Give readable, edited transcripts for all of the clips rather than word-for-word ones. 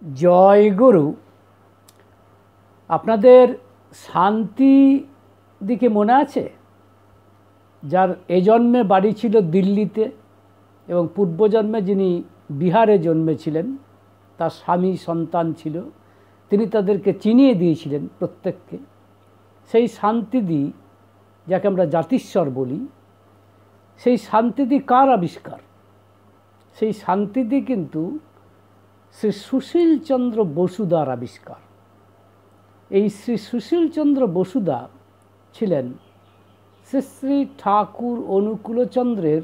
জয় গুরু। আপনাদের শান্তি দিকে মনে আছে, যার এ জন্মে বাড়ি ছিল দিল্লিতে এবং পূর্বজন্মে যিনি বিহারে জন্মেছিলেন, তার স্বামী সন্তান ছিল, তিনি তাদেরকে চিনিয়ে দিয়েছিলেন প্রত্যেককে। সেই শান্তিদি, যাকে আমরা জাতিস্বর বলি, সেই শান্তিদি কার আবিষ্কার? সেই শান্তিদি কিন্তু শ্রী সুশীলচন্দ্র বসুদার আবিষ্কার। এই শ্রী সুশীলচন্দ্র বসুদা ছিলেন শ্রী শ্রী ঠাকুর অনুকূলচন্দ্রের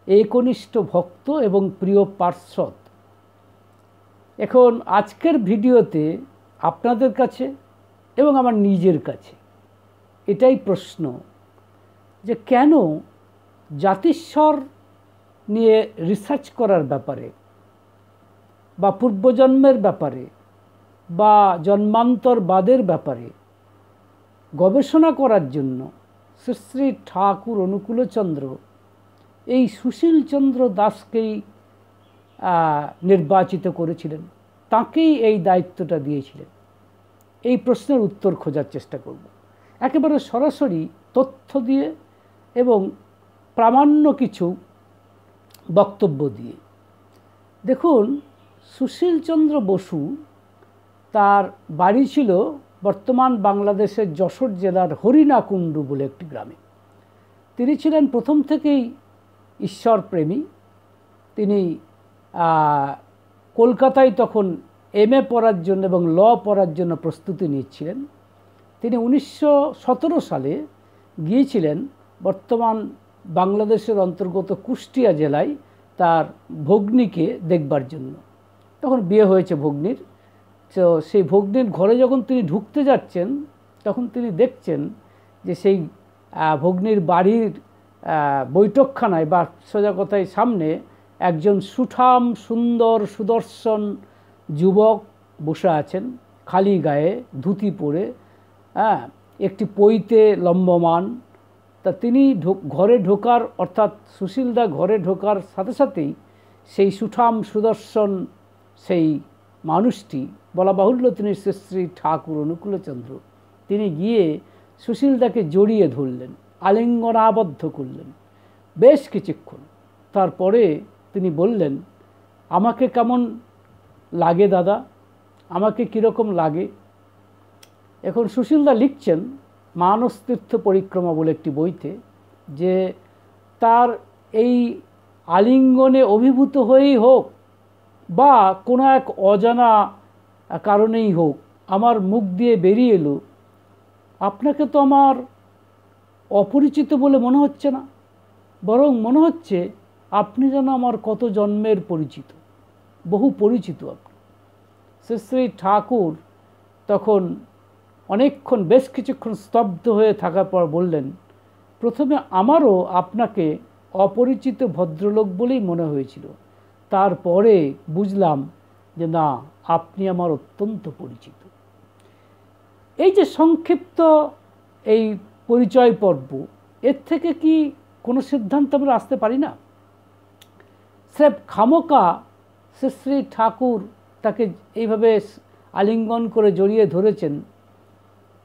একনিষ্ঠ ভক্ত এবং প্রিয় পার্ষদ। এখন আজকের ভিডিওতে আপনাদের কাছে এবং আমার নিজের কাছে এটাই প্রশ্ন, যে কেন জাতিস্বর নিয়ে রিসার্চ করার ব্যাপারে বা পূর্বজন্মের ব্যাপারে বা জন্মান্তরবাদের ব্যাপারে গবেষণা করার জন্য শ্রী শ্রী ঠাকুর অনুকূলচন্দ্র এই সুশীলচন্দ্র দাসকেই নির্বাচিত করেছিলেন, তাকেই এই দায়িত্বটা দিয়েছিলেন। এই প্রশ্নের উত্তর খোঁজার চেষ্টা করব একেবারে সরাসরি তথ্য দিয়ে এবং প্রামাণ্য কিছু বক্তব্য দিয়ে। দেখুন, সুশীলচন্দ্র বসু, তার বাড়ি ছিল বর্তমান বাংলাদেশের যশোর জেলার হরিণাকুণ্ডু বলে একটি গ্রামে। তিনি ছিলেন প্রথম থেকেই ঈশ্বরপ্রেমী। তিনি কলকাতায় তখন MA পড়ার জন্য এবং ল পড়ার জন্য প্রস্তুতি নিচ্ছিলেন। তিনি 1917 সালে গিয়েছিলেন বর্তমান বাংলাদেশের অন্তর্গত কুষ্টিয়া জেলায় তার ভগ্নীকে দেখবার জন্য। তখন বিয়ে হয়েছে ভগ্নীর। তো সেই ভগ্নীর ঘরে যখন তিনি ঢুকতে যাচ্ছেন, তখন তিনি দেখছেন যে সেই ভগ্নীর বাড়ির বৈঠকখানায় বা সোজা কথায় সামনে একজন সুঠাম সুন্দর সুদর্শন যুবক বসে আছেন, খালি গায়ে ধুতি পরে, একটি পৈতে লম্বমান। তা তিনি ঘরে ঢোকার, অর্থাৎ সুশীলদা ঘরে ঢোকার সাথে সাথেই সেই সুঠাম সুদর্শন সেই মানুষটি, বলা বাহুল্য তিনি শ্রী শ্রী ঠাকুর অনুকূলচন্দ্র, তিনি গিয়ে সুশীলদাকে জড়িয়ে ধরলেন, আলিঙ্গনাবদ্ধ করলেন বেশ কিছুক্ষণ। তারপরে তিনি বললেন, আমাকে কেমন লাগে দাদা, আমাকে কীরকম লাগে? এখন সুশীলদা লিখছেন মানস তীর্থ পরিক্রমা বলে একটি বইতে, যে তার এই আলিঙ্গনে অভিভূত হয়েই হোক বা কোনো এক অজানা কারণেই হোক, আমার মুখ দিয়ে বেরিয়ে এলো, আপনাকে তো আমার অপরিচিত বলে মনে হচ্ছে না, বরং মনে হচ্ছে আপনি যেন আমার কত জন্মের পরিচিত, বহু পরিচিত আপনি। শ্রী শ্রী ঠাকুর তখন অনেকক্ষণ, বেশ কিছুক্ষণ স্তব্ধ হয়ে থাকার পর বললেন, প্রথমে আমারও আপনাকে অপরিচিত ভদ্রলোক বলেই মনে হয়েছিল, তারপরে বুঝলাম যে না, আপনি আমার অত্যন্ত পরিচিত। এই যে সংক্ষিপ্ত এই পরিচয় পর্ব, এর থেকে কি কোনো সিদ্ধান্ত আমরা আসতে পারি না? স্রেফ খামোকা শ্রী শ্রী ঠাকুর তাকে এইভাবে আলিঙ্গন করে জড়িয়ে ধরেছেন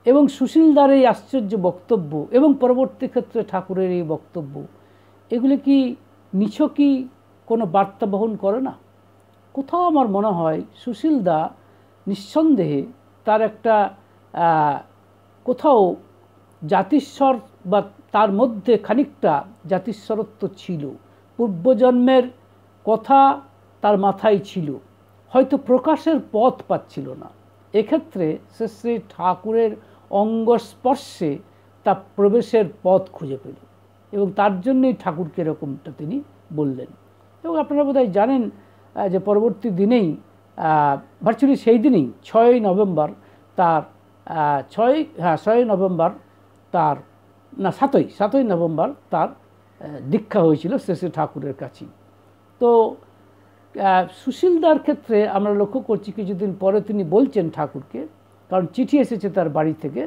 এবং সুশীলদার এই আশ্চর্য বক্তব্য এবং পরবর্তী ক্ষেত্রে ঠাকুরের এই বক্তব্য, এগুলি কি নিছকই কোনো বার্তা বহন করে না? কোথাও আমার মনে হয় সুশীলদা নিঃসন্দেহে তার একটা কোথাও জাতিস্বর বা তার মধ্যে খানিকটা জাতিস্বরত্ব ছিল, পূর্বজন্মের কথা তার মাথায় ছিল, হয়তো প্রকাশের পথ পাচ্ছিল না। এক্ষেত্রে শ্রী শ্রী ঠাকুরের অঙ্গস্পর্শে তা প্রবেশের পথ খুঁজে পেল এবং তার জন্যই ঠাকুরকে এরকমটা তিনি বললেন। এবং আপনারা বোধহয় জানেন যে পরবর্তী দিনেই, ভার্চুয়ালি সেই দিনেই 6ই নভেম্বর তার 6ই নভেম্বর তার না 7ই নভেম্বর তার দীক্ষা হয়েছিল শ্রী শ্রী ঠাকুরের কাছেই। তো সুশীলদার ক্ষেত্রে আমরা লক্ষ্য করছি কিছুদিন পরে তিনি বলছেন ঠাকুরকে, কারণ চিঠি এসেছে তার বাড়ি থেকে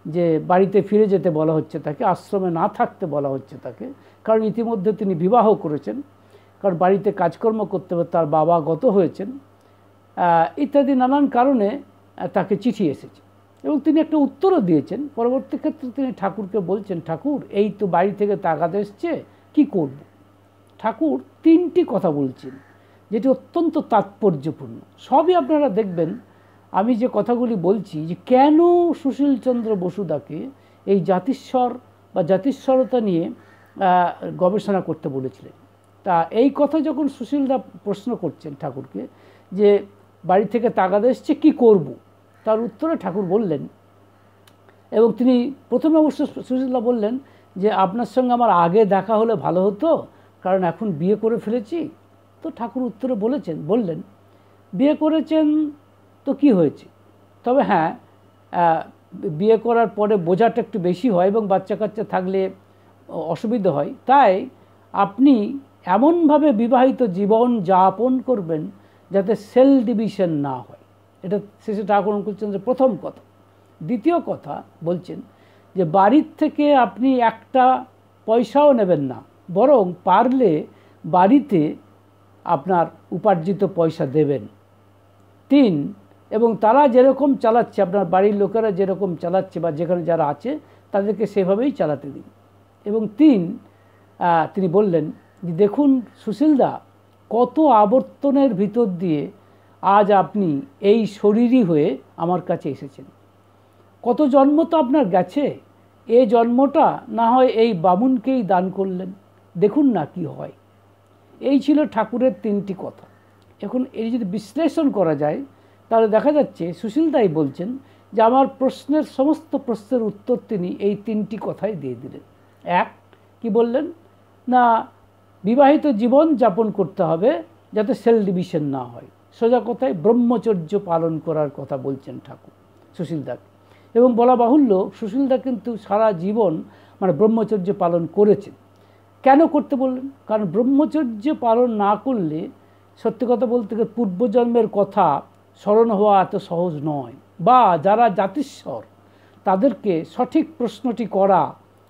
যে বাড়িতে ফিরে যেতে বলা হচ্ছে তাকে, আশ্রমে না থাকতে বলা হচ্ছে তাকে, কারণ ইতিমধ্যে তিনি বিবাহ করেছেন, কারণ বাড়িতে কাজকর্ম করতে হবে, তার বাবা গত হয়েছেন। ইত্যাদি নানান কারণে তাকে চিঠি এসেছে এবং তিনি একটা উত্তরও দিয়েছেন। পরবর্তী ক্ষেত্রে তিনি ঠাকুরকে বলছেন, ঠাকুর এই তো বাড়ি থেকে তাগাদ এসছে, কী করব। ঠাকুর তিনটি কথা বলছেন যেটি অত্যন্ত তাৎপর্যপূর্ণ। সবই আপনারা দেখবেন আমি যে কথাগুলি বলছি, যে কেন সুশীলচন্দ্র বসুদাকে এই জাতিস্বর বা জাতিস্বরতা নিয়ে গবেষণা করতে বলেছিলেন। তা এই কথা যখন সুশীলদা প্রশ্ন করছেন ঠাকুরকে যে বাড়ি থেকে তাগাদ এসছে, কী করব, তার উত্তরে ঠাকুর বললেন, এবং তিনি প্রথমে অবশ্য সুশীলদা বললেন যে আপনার সঙ্গে আমার আগে দেখা হলে ভালো হতো, কারণ এখন বিয়ে করে ফেলেছি। তো ঠাকুর উত্তরে বললেন বিয়ে করেছেন তো কি হয়েছে, তবে হ্যাঁ বিয়ে করার পরে বোঝাটা একটু বেশি হয় এবং বাচ্চা কাচ্চা থাকলে অসুবিধা হয়, তাই আপনি এমনভাবে বিবাহিত জীবন যাপন করবেন যাতে সেল ডিভিশন না হয়। এটা শেষে ঠাকুর অনুকূলচন্দ্রের প্রথম কথা। দ্বিতীয় কথা বলছেন যে বাড়ির থেকে আপনি একটা পয়সাও নেবেন না, বরং পারলে বাড়িতে আপনার উপার্জিত পয়সা দেবেন। 3, এবং তারা যেরকম চালাচ্ছে, আপনার বাড়ির লোকেরা যেরকম চালাচ্ছে বা যেখানে যারা আছে তাদেরকে সেভাবেই চালাতে দিন। এবং 3, তিনি বললেন যে দেখুন সুশীলদা, কত আবর্তনের ভিতর দিয়ে আজ আপনি এই শরীরই হয়ে আমার কাছে এসেছেন। কত জন্ম তো আপনার গেছে, এই জন্মটা না হয় এই বামুনকেই দান করলেন, দেখুন না কি হয়। এই ছিল ঠাকুরের 3টি কথা। এখন এই যদি বিশ্লেষণ করা যায় তাহলে দেখা যাচ্ছে সুশীলদাই বলছেন যে আমার সমস্ত প্রশ্নের উত্তর তিনি এই 3টি কথাই দিয়ে দিলেন। 1, কি বললেন না, বিবাহিত জীবন যাপন করতে হবে যাতে সেল ডিভিশন না হয়। সোজা কথায় ব্রহ্মচর্য পালন করার কথা বলছেন ঠাকুর সুশীলদাকে। এবং বলা বাহুল্য সুশীলদা কিন্তু সারা জীবন ব্রহ্মচর্য পালন করেছেন। কেন করতে বললেন? কারণ ব্রহ্মচর্য পালন না করলে সত্যি কথা বলতে গেলে পূর্বজন্মের কথা স্মরণ হওয়া এত সহজ নয়, বা যারা জাতিস্বর তাদেরকে সঠিক প্রশ্নটি করা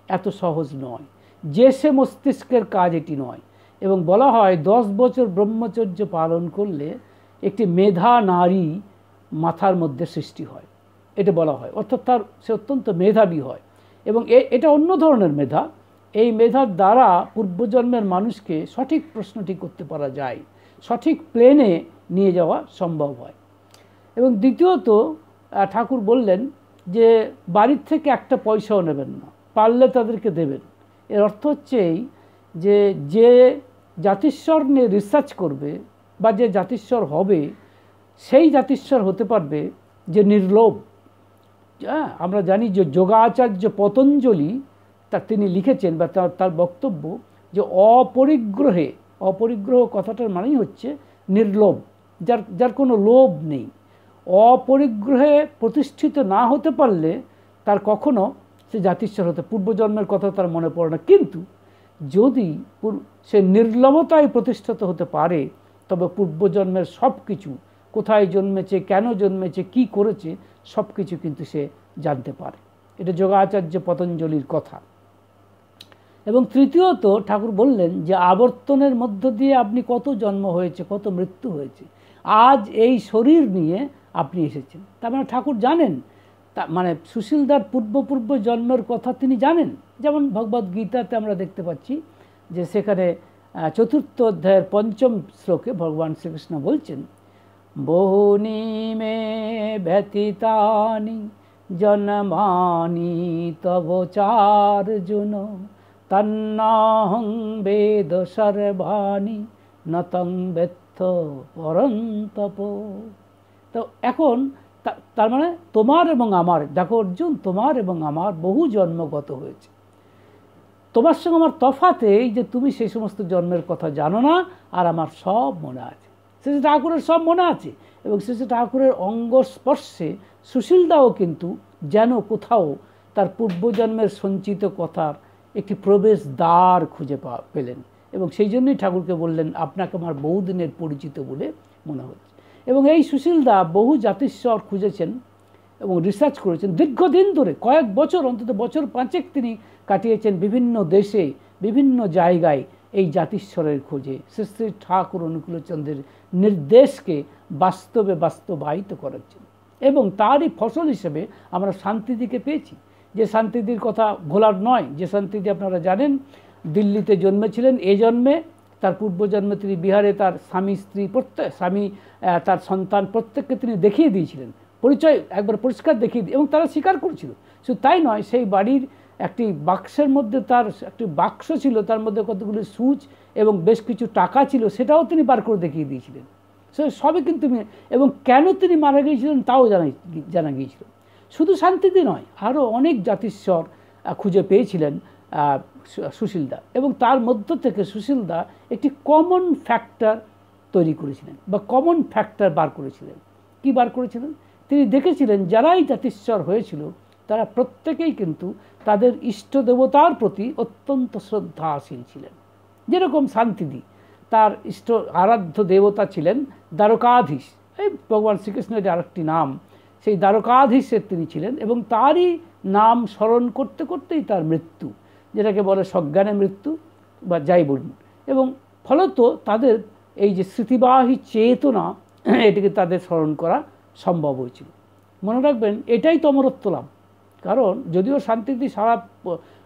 এত সহজ নয়, যে সে মস্তিষ্কের কাজ এটি নয়। এবং বলা হয় 10 বছর ব্রহ্মচর্য পালন করলে একটি মেধা নারী মাথার মধ্যে সৃষ্টি হয়, এটা বলা হয়। অর্থাৎ সে অত্যন্ত মেধাবী হয় এবং এটা অন্য ধরনের মেধা। এই মেধার দ্বারা পূর্বজন্মের মানুষকে সঠিক প্রশ্নটি করতে পারা যায়, সঠিক প্লেনে নিয়ে যাওয়া সম্ভব হয়। এবং দ্বিতীয়ত ঠাকুর বললেন যে বাড়ির থেকে একটা পয়সাও নেবেন না, পারলে তাদেরকে দেবেন। এর অর্থ হচ্ছে যে জাতিস্বর নিয়ে রিসার্চ করবে বা যে জাতিস্বর হবে, সেই জাতিস্বর হতে পারবে যে নির্লোভ। আমরা জানি যে যোগাচার্য পতঞ্জলি তিনি লিখেছেন বা তার বক্তব্য যে অপরিগ্রহ কথাটার মানেই হচ্ছে নির্লোভ, যার কোনো লোভ নেই। অপরিগ্রহে প্রতিষ্ঠিত না হতে পারলে তার কখনো সে জাতিস্বর হতে পূর্বজন্মের কথা তার মনে পড়ে না। কিন্তু যদি সে নির্লভতায় প্রতিষ্ঠিত হতে পারে, তবে পূর্বজন্মের সব কিছু, কোথায় জন্মেছে, কেন জন্মেছে, কি করেছে, সব কিছু কিন্তু সে জানতে পারে। এটা যোগাচার্য পতঞ্জলির কথা। এবং তৃতীয়ত ঠাকুর বললেন যে আবর্তনের মধ্য দিয়ে আপনি কত জন্ম হয়েছে, কত মৃত্যু হয়েছে, আজ এই শরীর নিয়ে আপনি এসেছেন। তার মানে ঠাকুর জানেন, সুশীলদার পূর্ব জন্মের কথা তিনি জানেন। যেমন ভগবদ্ গীতাতে আমরা দেখতে পাচ্ছি যে সেখানে 4th অধ্যায়ের 5ম শ্লোকে ভগবান শ্রীকৃষ্ণ বলছেন, বহুনি মে ব্যতীতানি জন্মানি তব চার্জুন তন্নাহং বেদ সর্বাণি নতং বেত্থ পরন্তপ। তো এখন তার মানে তোমার এবং আমার, দেখো অর্জুন, তোমার এবং আমার বহু জন্মগত হয়েছে। তোমার সঙ্গে আমার তফাতে এই যে তুমি সেই সমস্ত জন্মের কথা জানো না, আর আমার সব মনে আছে। শ্রী ঠাকুরের সব মনে আছে এবং শ্রী ঠাকুরের অঙ্গ স্পর্শে সুশীলদাও কিন্তু যেন কোথাও তার পূর্বজন্মের সঞ্চিত কথার একটি প্রবেশ দ্বার খুঁজে পেলেন এবং সেই জন্যই ঠাকুরকে বললেন, আপনাকে আমার বহুদিনের পরিচিত বলে মনে হচ্ছে। এবং এই সুশীলদা বহু জাতিস্বর খুঁজেছেন এবং রিসার্চ করেছেন দীর্ঘদিন ধরে, কয়েক বছর, অন্তত বছর 5 তিনি কাটিয়েছেন বিভিন্ন দেশে, বিভিন্ন জায়গায় এই জাতিস্বরের খোঁজে। শ্রী শ্রী ঠাকুর অনুকূলচন্দ্রের নির্দেশকে বাস্তবে বাস্তবায়িত করার জন্য। এবং তারই ফসল হিসেবে আমরা শান্তিদিকে পেয়েছি, যে শান্তিদির কথা ভোলার নয়, যে শান্তিদি আপনারা জানেন দিল্লিতে জন্মেছিলেন। এই জন্মে, তার পূর্বজন্মে তিনি বিহারে তার স্বামী স্ত্রী তার সন্তান প্রত্যেককে তিনি দেখিয়ে দিয়েছিলেন, পরিচয় একবার পরিষ্কার দেখিয়ে দিয়ে, এবং তারা স্বীকার করেছিল। শুধু তাই নয়, সেই বাড়ির একটি বাক্সের মধ্যে তার একটি বাক্স ছিল, তার মধ্যে কতগুলি সুচ এবং বেশ কিছু টাকা ছিল, সেটাও তিনি বার করে দেখিয়ে দিয়েছিলেন। সবই কিন্তু, এবং কেন তিনি মারা গিয়েছিলেন তাও জানা গিয়েছিল। শুধু শান্তিদি নয়, আরও অনেক জাতিস্বর খুঁজে পেয়েছিলেন সুশীলদা, এবং তার মধ্য থেকে সুশীলদা একটি কমন ফ্যাক্টর তৈরি করেছিলেন বা কমন ফ্যাক্টর বার করেছিলেন। কি বার করেছিলেন? তিনি দেখেছিলেন যারাই জাতিস্বর হয়েছিল তারা প্রত্যেকেই কিন্তু তাদের ইষ্ট দেবতার প্রতি অত্যন্ত শ্রদ্ধাশীল ছিলেন। যেরকম শান্তিদি, তার ইষ্ট আরাধ্য দেবতা ছিলেন দ্বারকাধীশ, এই ভগবান শ্রীকৃষ্ণের আরেকটি নাম, সেই দ্বারকাধীশের তিনি ছিলেন, এবং তারই নাম স্মরণ করতে করতেই তার মৃত্যু, যেটাকে বলে সজ্ঞানে মৃত্যু বা যাই বলুন। এবং ফলত তাদের এই যে স্মৃতিবাহী চেতনা, এটিকে তাদের স্মরণ করা সম্ভব হয়েছিল। মনে রাখবেন, এটাই তো অমরত্ব লাভ। কারণ যদিও শান্তিদি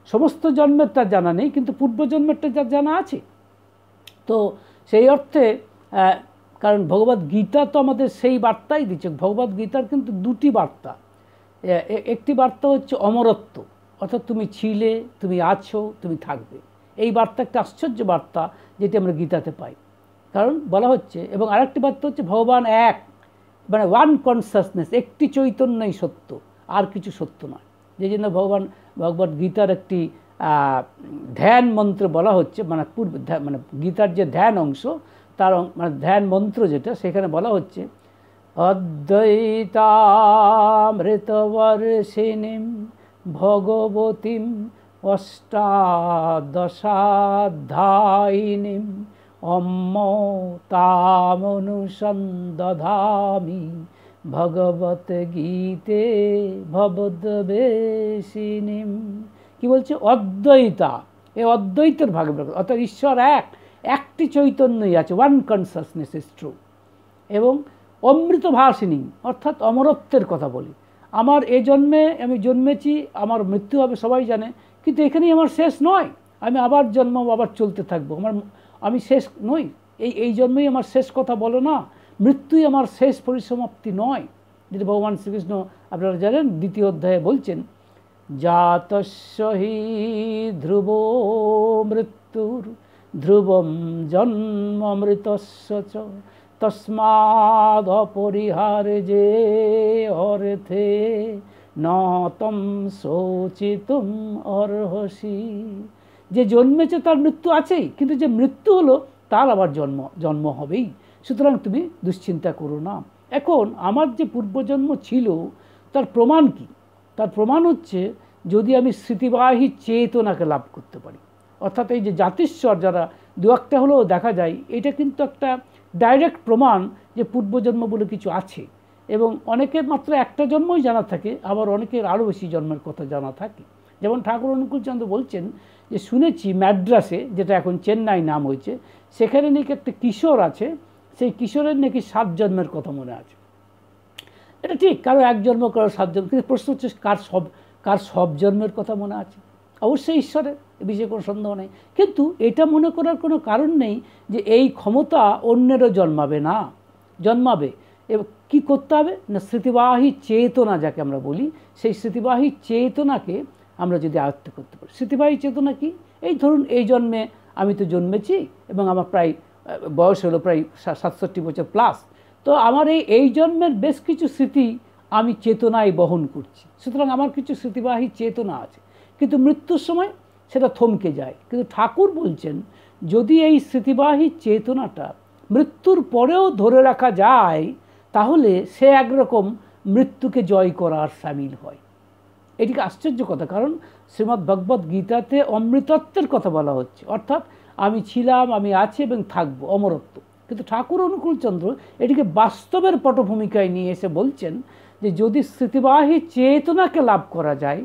সমস্ত জন্মের তার জানা নেই, কিন্তু পূর্বজন্মেরটা যার জানা আছে। তো সেই অর্থে, কারণ ভগবদ গীতা তো আমাদের সেই বার্তাই দিচ্ছে। ভগবদ গীতার কিন্তু দুটি বার্তা। একটি বার্তা হচ্ছে অমরত্ব, অর্থাৎ তুমি ছিলে, তুমি আছো, তুমি থাকবে। এই বার্তা একটা আশ্চর্য বার্তা, যেটি আমরা গীতাতে পাই। কারণ বলা হচ্ছে, এবং আরেকটি বার্তা হচ্ছে ভগবান এক, মানে ওয়ান কনসাসনেস, একটি চৈতন্যই সত্য, আর কিছু সত্য নয়। যে জন্য ভগবদ গীতার একটি ধ্যান মন্ত্র বলা হচ্ছে, মানে গীতার যে ধ্যান অংশ, তার মানে ধ্যান মন্ত্র যেটা, সেখানে বলা হচ্ছে অদ্বৈতামৃতবর্ষিণীম ভগবতীম অষ্টাদশাধ্যায়িনীম অম্ম তামনুসন্দধামি ভগবত গীতে ভবদ্বেষিণীম। কি বলছে? অদ্বৈতা, এই অদ্বৈতের ভাগে, অর্থাৎ ঈশ্বর একটি চৈতন্যই আছে, ওয়ান কনসাসনেস ইজ ট্রু। এবং অমৃত ভাষিণী, অর্থাৎ অমরত্বের কথা বলি। আমার এই জন্মে আমি জন্মেছি, আমার মৃত্যু হবে সবাই জানে, কিন্তু এখানেই আমার শেষ নয়। আমি আবার জন্মাবো, আবার চলতে থাকবো, আমি শেষ নই। এই জন্মেই আমার শেষ কথা বলো না, মৃত্যুই আমার শেষ পরিসমাপ্তি নয়। যেটা ভগবান শ্রীকৃষ্ণ আপনারা জানেন 2য় অধ্যায়ে বলছেন, জাতস্য হি ধ্রুব মৃত্যুর ধ্রুবম জন্মমৃতস্য চ তস্মাদপরিহার্যে অর্থে নতম শোচিতুম অর্হসি। যে জন্মেছে তার মৃত্যু আছেই, কিন্তু যে মৃত্যু হলো তার আবার জন্ম হবেই। সুতরাং তুমি দুশ্চিন্তা করো না। এখন আমার যে পূর্বজন্ম ছিল তার প্রমাণ কি? তার প্রমাণ হচ্ছে যদি আমি স্মৃতিবাহী চেতনাকে লাভ করতে পারি, অর্থাৎ এই যে জাতিস্বর যারা দু একটা হলেও দেখা যায়, এটা কিন্তু একটা ডাইরেক্ট প্রমাণ যে পূর্বজন্ম বলে কিছু আছে। এবং অনেকের মাত্র একটা জন্মই জানা থাকে, আবার অনেকের আরও বেশি জন্মের কথা জানা থাকে। যেমন ঠাকুর অনুকূলচন্দ্র বলছেন যে শুনেছি ম্যাড্রাসে, যেটা এখন চেন্নাই নাম হয়েছে, সেখানে নাকি একটা কিশোর আছে, সেই কিশোরের নাকি 7 জন্মের কথা মনে আছে। এটা ঠিক, কারো 1 জন্ম, কারো 7 জন্ম, কিন্তু প্রশ্ন হচ্ছে কার সব জন্মের কথা মনে আছে? অবশ্যই ঈশ্বরের, এ বিষয়ে কোনো সন্দেহ নেই। কিন্তু এটা মনে করার কোনো কারণ নেই যে এই ক্ষমতা অন্যেরও জন্মাবে। এবং কী করতে হবে না, স্মৃতিবাহী চেতনা যাকে আমরা বলি, সেই স্মৃতিবাহী চেতনাকে আমরা যদি আয়ত্ত করতে পারি। স্মৃতিবাহী চেতনা কি? এই ধরুন, এই জন্মে আমি তো জন্মেছি এবং আমার প্রায় বয়স হলো প্রায় 67 বছর প্লাস। তো আমার এই জন্মের বেশ কিছু স্মৃতি আমি চেতনায় বহন করছি। সুতরাং আমার কিছু স্মৃতিবাহী চেতনা আছে, কিন্তু মৃত্যুর সময় সেটা থমকে যায়। কিন্তু ঠাকুর বলছেন, যদি এই স্মৃতিবাহী চেতনাটা মৃত্যুর পরেও ধরে রাখা যায়, তাহলে সে একরকম মৃত্যুকে জয় করার সামিল হয়। এটিকে আশ্চর্য কথা, কারণ শ্রীমদ্ ভগবদ গীতাতে অমৃতত্বের কথা বলা হচ্ছে, অর্থাৎ আমি ছিলাম, আমি আছি এবং থাকবো, অমরত্ব। কিন্তু ঠাকুর অনুকূলচন্দ্র এটিকে বাস্তবের পটভূমিকায় নিয়ে এসে বলছেন যে যদি স্মৃতিবাহী চেতনাকে লাভ করা যায়,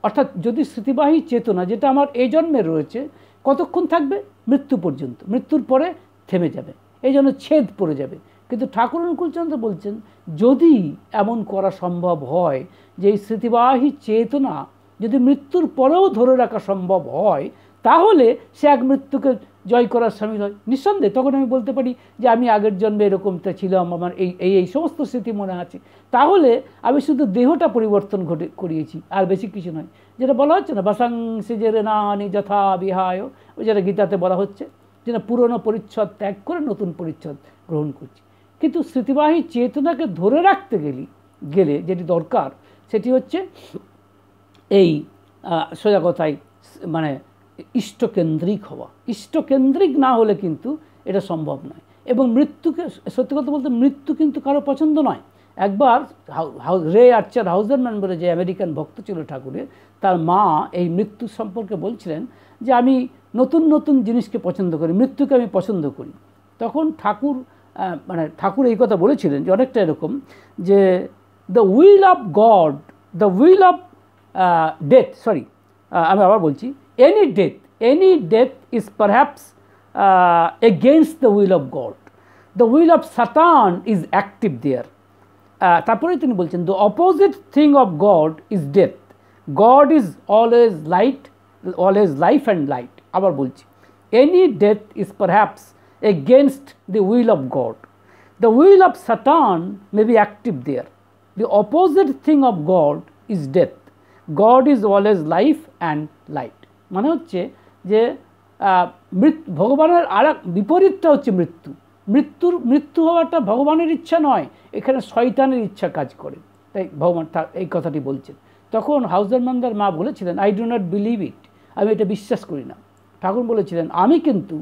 অর্থাৎ যদি স্মৃতিবাহী চেতনা যেটা আমার এই জন্মে রয়েছে কতক্ষণ থাকবে? মৃত্যু পর্যন্ত। মৃত্যুর পরে থেমে যাবে, এই জন্য ছেদ পড়ে যাবে। কিন্তু ঠাকুর অনুকূলচন্দ্র বলছেন যদি এমন করা সম্ভব হয় যে এই স্মৃতিবাহী চেতনা যদি মৃত্যুর পরেও ধরে রাখা সম্ভব হয়, তাহলে সে এক মৃত্যুকে জয় করার সামিল হয়। নিঃসন্দেহে তখন আমি বলতে পারি যে আমি আগের জন্মে এরকমটা ছিলাম, আমার এই সমস্ত স্মৃতি মনে আছে, তাহলে আমি শুধু দেহটা পরিবর্তন করিয়েছি, আর বেশি কিছু নয়। যেটা বলা হচ্ছে না, বাসাংসি যে নানি যথা বিহায়, ওই যেটা গীতাতে বলা হচ্ছে যে না, পুরনো পরিচ্ছদ ত্যাগ করে নতুন পরিচ্ছদ গ্রহণ করছি। কিন্তু স্মৃতিবাহী চেতনাকে ধরে রাখতে গেলে যেটি দরকার সেটি হচ্ছে এই সোজা কথায় মানে ইষ্টকেন্দ্রিক হওয়া। ইষ্টকেন্দ্রিক না হলে কিন্তু এটা সম্ভব নয়। এবং মৃত্যুকে, সত্যি কথা বলতে, মৃত্যু কিন্তু কারো পছন্দ নয়। একবার রে আর্চার হাউজারম্যান বলে যে আমেরিকান ভক্ত ছিল ঠাকুরের, তার মা এই মৃত্যু সম্পর্কে বলছিলেন যে আমি নতুন নতুন জিনিসকে পছন্দ করি, মৃত্যুকে আমি পছন্দ করি। তখন ঠাকুর এই কথা বলেছিলেন যে অনেকটা এরকম যে the will of god, the will of death, আমি আবার বলছি, any death is perhaps against the will of God. The will of Satan is active there. তারপরে তিনি বলছেন the opposite thing of God is death. God is always light, always life and light. আবার বলছি, any death is perhaps against the will of God. The will of Satan may be active there. The opposite thing of God is death. God is always life and light. মানে হচ্ছে যে ভগবানের আর এক বিপরীতটা হচ্ছে মৃত্যু হওয়াটা ভগবানের ইচ্ছা নয়, এখানে শয়তানের ইচ্ছা কাজ করে, তাই ভগবান এই কথাটি বলছেন। তখন হাউজারম্যানদের মা বলেছিলেন I do not believe it, আমি এটা বিশ্বাস করি না। ঠাকুর বলেছিলেন আমি কিন্তু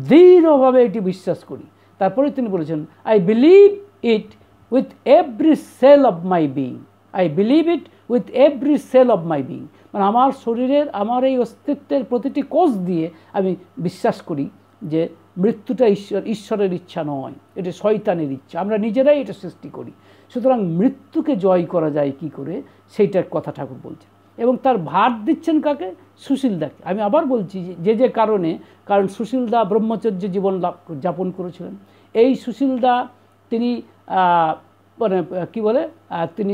দৃঢ়ভাবে এটি বিশ্বাস করি। তারপরে তিনি বলেছেন I believe it with every cell of my being, I believe it with every cell of my being. মানে আমার শরীরের, আমার এই অস্তিত্বের প্রতিটি কোষ দিয়ে আমি বিশ্বাস করি যে মৃত্যুটা ঈশ্বরের ইচ্ছা নয়, এটা শয়তানের ইচ্ছা, আমরা নিজেরাই এটা সৃষ্টি করি। সুতরাং মৃত্যুকে জয় করা যায় কি করে, সেইটার কথা ঠাকুর বলছেন। এবং তার ভার দিচ্ছেন কাকে? সুশীলদাকে। আমি আবার বলছি যে কারণ সুশীলদা ব্রহ্মচর্য জীবন যাপন করেছিলেন। এই সুশীলদা তিনি মানে কী বলে, তিনি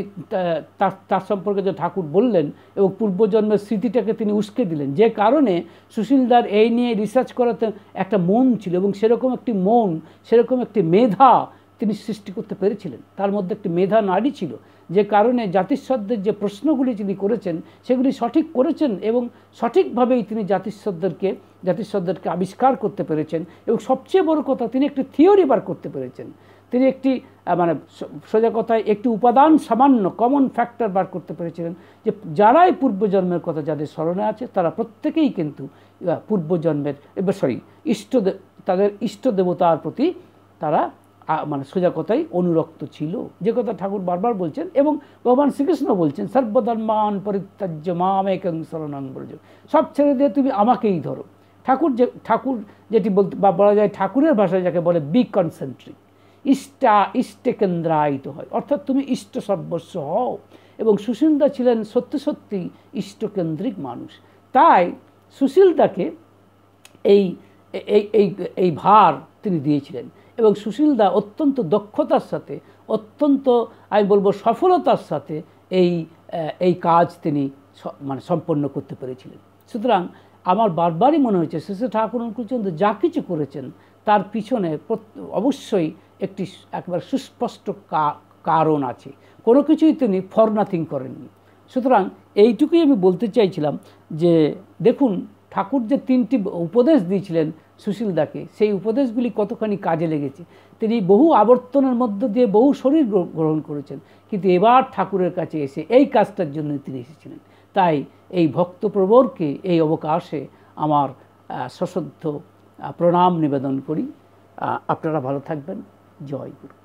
তার সম্পর্কে যে ঠাকুর বললেন এবং পূর্বজন্মের স্মৃতিটাকে তিনি উস্কে দিলেন, যে কারণে সুশীলদার এই নিয়ে রিসার্চ করাতে একটা মন ছিল এবং সেরকম একটি মেধা তিনি সৃষ্টি করতে পেরেছিলেন। তার মধ্যে একটি মেধা নাড়ি ছিল, যে কারণে জাতিস্বরদের যে প্রশ্নগুলি তিনি করেছেন সেগুলি সঠিক করেছেন এবং সঠিকভাবেই তিনি জাতিস্বরদেরকে আবিষ্কার করতে পেরেছেন। এবং সবচেয়ে বড় কথা, তিনি একটি থিওরি বার করতে পেরেছেন। তিনি একটি মানে সোজা কথায় একটি উপাদান, সামান্য কমন ফ্যাক্টর বার করতে পেরেছিলেন যে যারাই পূর্বজন্মের কথা যাদের স্মরণে আছে তারা প্রত্যেকেই কিন্তু পূর্বজন্মের তাদের ইষ্ট দেবতার প্রতি তারা মানে সোজা কথাই অনুরক্ত ছিল, যে কথা ঠাকুর বারবার বলছেন। এবং ভগবান শ্রীকৃষ্ণ বলছেন সর্বধর্মান পরিত্যাজ্য মামেকং শরণং ব্রজ, সব ছেড়ে দিয়ে তুমি আমাকেই ধরো। ঠাকুর যেটি বলা যায় ঠাকুরের ভাষায় যাকে বলে বি কনসেন্ট্রিক, ইষ্টে কেন্দ্রায়িত হয়, অর্থাৎ তুমি ইষ্ট সর্বস্ব হও। এবং সুশীলদা ছিলেন সত্যি ইষ্টকেন্দ্রিক মানুষ। তাই সুশীলদাকে এই ভার তিনি দিয়েছিলেন এবং সুশীলদা অত্যন্ত দক্ষতার সাথে, অত্যন্ত আমি বলবো সফলতার সাথে এই কাজ তিনি মানে সম্পন্ন করতে পেরেছিলেন। সুতরাং আমার বারবারই মনে হয়েছে শ্রী ঠাকুর অনুকূলচন্দ্র যা কিছু করেছেন তার পিছনে অবশ্যই একটি একবার সুস্পষ্ট কারণ আছে, কোনো কিছুই তিনি ফর নাথিং করেননি। সুতরাং এইটুকুই আমি বলতে চাইছিলাম যে দেখুন ঠাকুর যে 3টি উপদেশ দিয়েছিলেন সুশীলদাকে, সেই উপদেশগুলি কতখানি কাজে লেগেছে। তিনি বহু আবর্তনের মধ্য দিয়ে বহু শরীর গ্রহণ করেছেন, কিন্তু এবার ঠাকুরের কাছে এসে এই কাজটার জন্য তিনি এসেছিলেন। তাই এই ভক্তপ্রবরকে এই অবকাশে আমার সশ্রদ্ধ প্রণাম নিবেদন করি। আপনারা ভালো থাকবেন। জয় গুরু।